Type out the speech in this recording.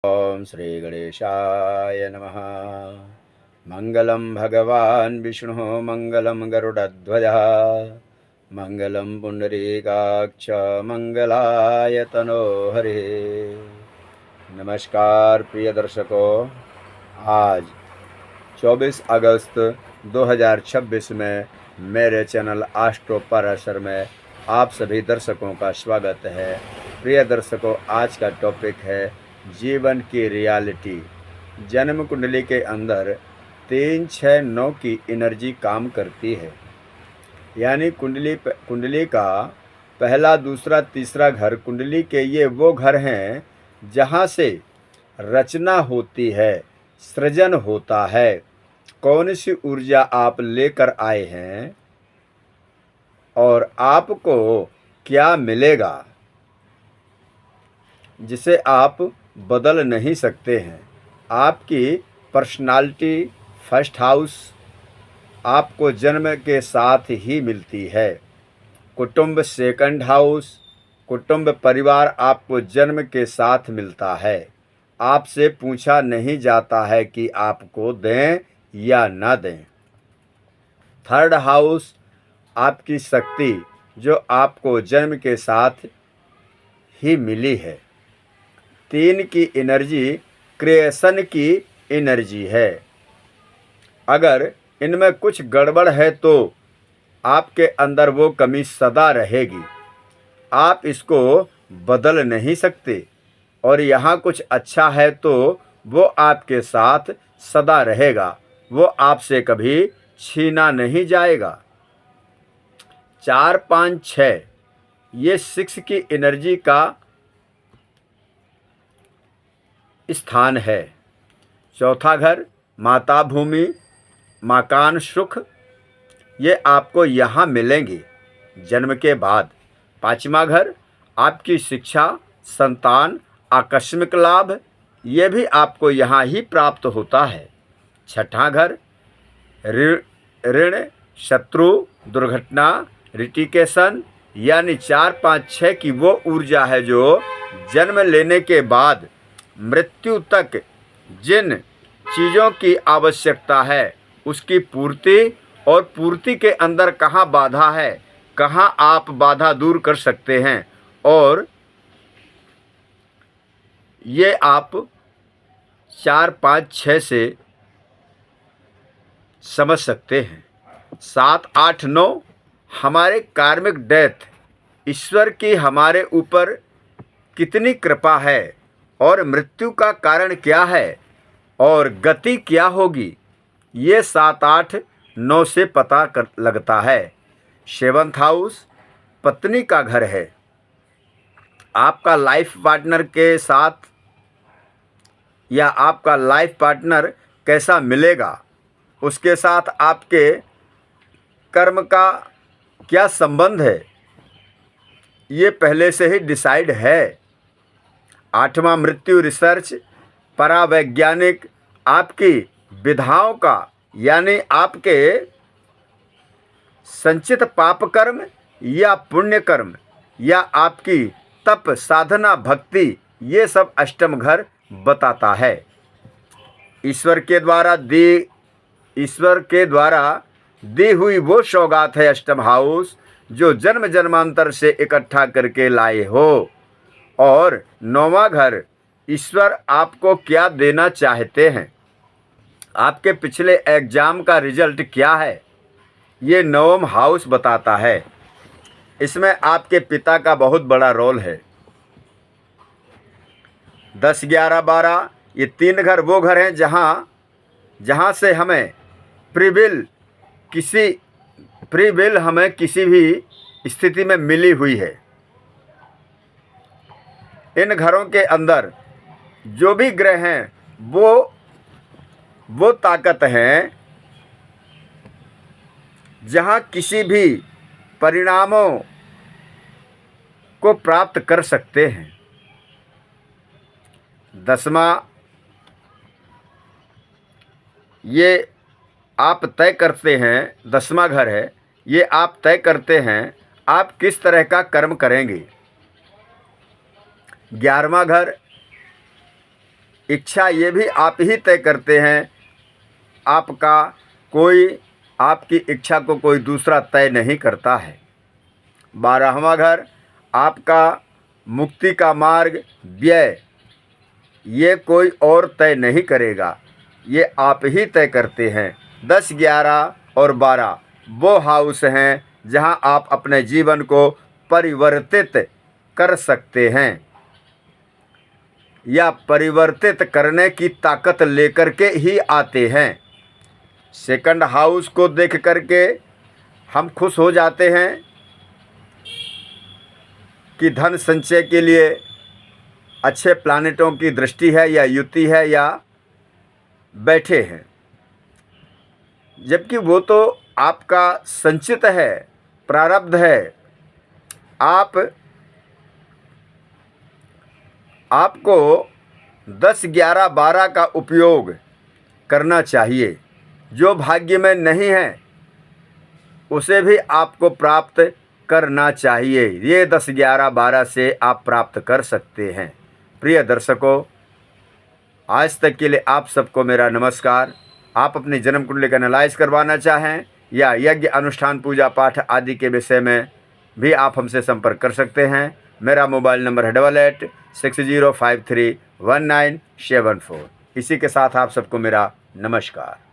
ओम श्री गणेशाय नमः। मंगलम भगवान विष्णु मंगलम गरुड़ध्वजः मंगलम पुंडरीकाक्ष मंगलाय तनो हरे। नमस्कार प्रिय दर्शकों, आज 24 अगस्त 2026 में मेरे चैनल आस्ट्रो पराशर में आप सभी दर्शकों का स्वागत है। प्रिय दर्शकों, आज का टॉपिक है जीवन की रियलिटी। जन्म कुंडली के अंदर 3, 6, 9 की एनर्जी काम करती है। यानी कुंडली का पहला, दूसरा, तीसरा घर कुंडली के ये वो घर हैं जहाँ से रचना होती है, सृजन होता है। कौन सी ऊर्जा आप लेकर आए हैं और आपको क्या मिलेगा जिसे आप बदल नहीं सकते हैं। आपकी पर्सनालिटी फर्स्ट हाउस आपको जन्म के साथ ही मिलती है। कुटुंब सेकंड हाउस, कुटुंब परिवार आपको जन्म के साथ मिलता है। आपसे पूछा नहीं जाता है कि आपको दें या ना दें। थर्ड हाउस आपकी शक्ति जो आपको जन्म के साथ ही मिली है। 3 की एनर्जी क्रिएशन की एनर्जी है। अगर इनमें कुछ गड़बड़ है तो आपके अंदर वो कमी सदा रहेगी, आप इसको बदल नहीं सकते। और यहाँ कुछ अच्छा है तो वो आपके साथ सदा रहेगा, वो आपसे कभी छीना नहीं जाएगा। 4, 5, 6 ये 6 की एनर्जी का स्थान है। चौथा घर माता भूमि, मकान, सुख, ये आपको यहाँ मिलेंगे जन्म के बाद। 5वां घर आपकी शिक्षा, संतान, आकस्मिक लाभ, ये भी आपको यहाँ ही प्राप्त होता है। 6वां घर ऋण, शत्रु, दुर्घटना, लिटिगेशन, यानी 4, 5, 6 की वो ऊर्जा है जो जन्म लेने के बाद मृत्यु तक जिन चीज़ों की आवश्यकता है उसकी पूर्ति, और पूर्ति के अंदर कहाँ बाधा है, कहाँ आप बाधा दूर कर सकते हैं, और ये आप 4, 5, 6 से समझ सकते हैं। 7, 8, 9 हमारे कार्मिक डेथ, ईश्वर की हमारे ऊपर कितनी कृपा है और मृत्यु का कारण क्या है और गति क्या होगी, ये 7, 8, 9 से पता लगता है। 7th हाउस पत्नी का घर है। आपका लाइफ पार्टनर के साथ या आपका लाइफ पार्टनर कैसा मिलेगा, उसके साथ आपके कर्म का क्या संबंध है, ये पहले से ही डिसाइड है। 8वां मृत्यु रिसर्च, परावैज्ञानिक, आपकी विधाओं का, यानी आपके संचित पाप कर्म या पुण्य कर्म या आपकी तप साधना भक्ति, ये सब अष्टम घर बताता है। ईश्वर के द्वारा दी हुई वो सौगात है अष्टम हाउस जो जन्म जन्मांतर से इकट्ठा करके लाए हो। और 9वां घर ईश्वर आपको क्या देना चाहते हैं, आपके पिछले एग्जाम का रिजल्ट क्या है, ये 9वां हाउस बताता है। इसमें आपके पिता का बहुत बड़ा रोल है। 10, 11, 12 ये 3 घर वो घर हैं जहाँ से हमें फ्री विल हमें किसी भी स्थिति में मिली हुई है। इन घरों के अंदर जो भी ग्रह हैं वो ताकत हैं जहाँ किसी भी परिणामों को प्राप्त कर सकते हैं। 10वां ये आप तय करते हैं, 10वां घर है, ये आप तय करते हैं आप किस तरह का कर्म करेंगे। 11वां घर इच्छा ये भी आप ही तय करते हैं, आपकी इच्छा को कोई दूसरा तय नहीं करता है। 12वां घर आपका मुक्ति का मार्ग, व्यय, ये कोई और तय नहीं करेगा, ये आप ही तय करते हैं। 10, 11 और 12 वो हाउस हैं जहां आप अपने जीवन को परिवर्तित कर सकते हैं या परिवर्तित करने की ताकत लेकर के ही आते हैं। सेकंड हाउस को देख करके हम खुश हो जाते हैं कि धन संचय के लिए अच्छे प्लानिटों की दृष्टि है या युति है या बैठे हैं, जबकि वो तो आपका संचित है, प्रारब्ध है। आपको 10, 11, 12 का उपयोग करना चाहिए। जो भाग्य में नहीं है उसे भी आपको प्राप्त करना चाहिए। ये 10, 11, 12 से आप प्राप्त कर सकते हैं। प्रिय दर्शकों, आज तक के लिए आप सबको मेरा नमस्कार। आप अपनी जन्म कुंडली का एनालाइज करवाना चाहें या यज्ञ, अनुष्ठान, पूजा पाठ आदि के विषय में भी आप हमसे संपर्क कर सकते हैं। मेरा मोबाइल नंबर है 8860531974। इसी के साथ आप सबको मेरा नमस्कार।